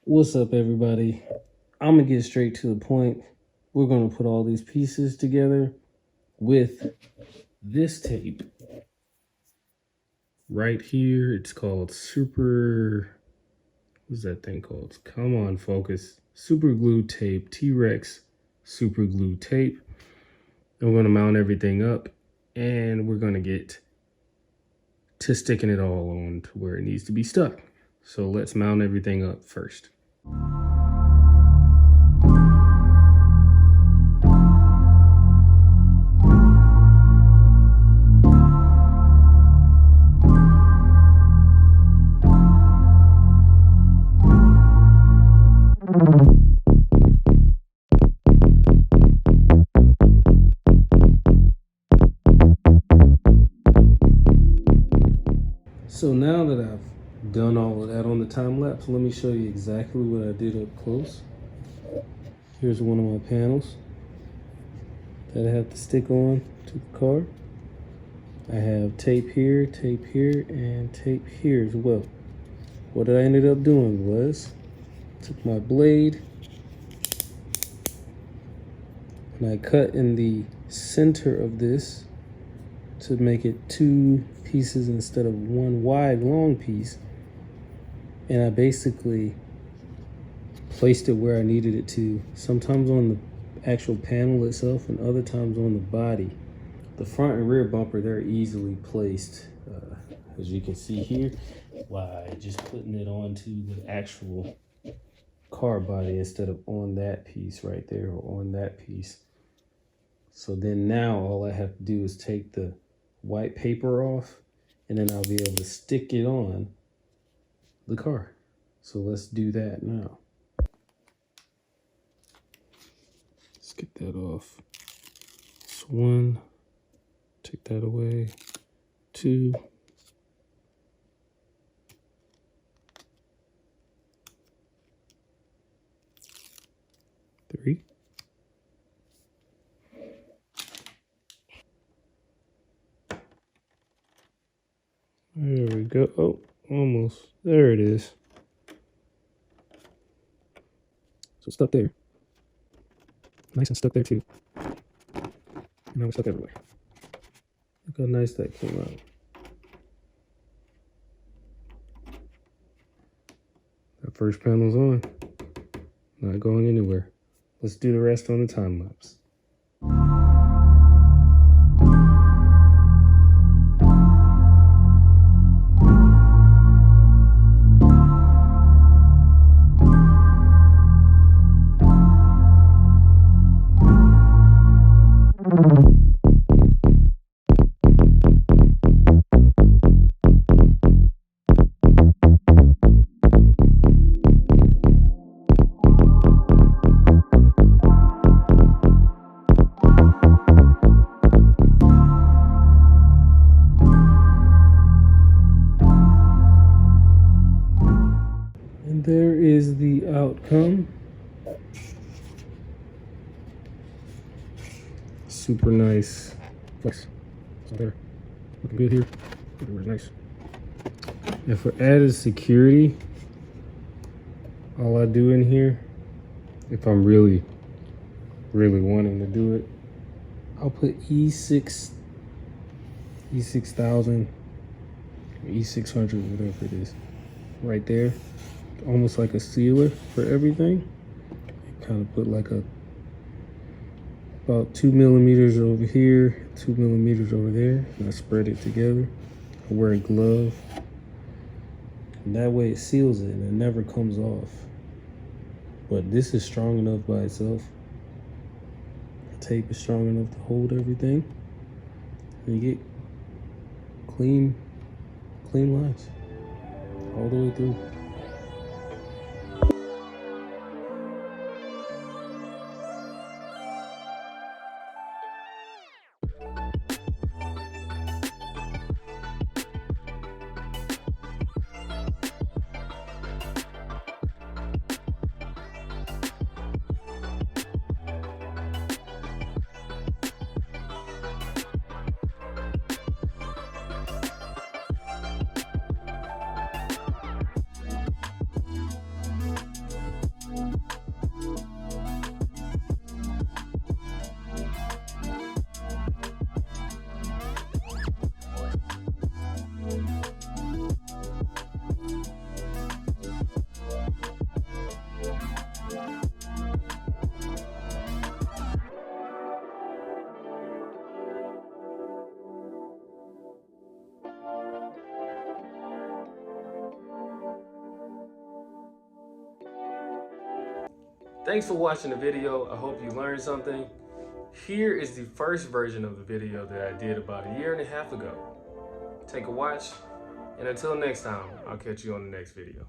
What's up, everybody? I'm gonna get straight to the point. We're gonna put all these pieces together with this tape right here. It's called what's that thing called? Come on, focus. Super glue tape, T-Rex super glue tape. And we're gonna mount everything up and we're gonna get to sticking it all on to where it needs to be stuck. So let's mount everything up first. So now that I've done all of that on the time lapse, let me show you exactly what I did up close. Here's one of my panels that I have to stick on to the car. I have tape here, and tape here as well. What I ended up doing was, took my blade and I cut in the center of this to make it two pieces instead of one wide long piece, and I basically placed it where I needed it to, sometimes on the actual panel itself and other times on the body. The front and rear bumper, they're easily placed, as you can see here, by just putting it onto the actual car body instead of on that piece right there or on that piece. So then now all I have to do is take the white paper off and then I'll be able to stick it on the car. So let's do that now. Let's get that off. That's one. Take that away. Two. Three. There we go. Oh, almost. There it is. So stuck there. Nice and stuck there too. And now it's stuck everywhere. Look how nice that came out. That first panel's on. Not going anywhere. Let's do the rest on the time lapse. There is the outcome. Super nice. Flex. It's there. Looking good here. Everywhere's nice. And for added security, all I do in here, if I'm really wanting to do it, I'll put E6000, E600, whatever it is, right there. Almost like a sealer for everything. Kind of put like about 2 millimeters over here, 2 millimeters over there, and I spread it together. I wear a glove, and that way it seals it and it never comes off. But this is strong enough by itself. The tape is strong enough to hold everything, and you get clean lines all the way through. Thanks for watching the video. I hope you learned something. Here is the first version of the video that I did about 1.5 years ago. Take a watch, and until next time, I'll catch you on the next video.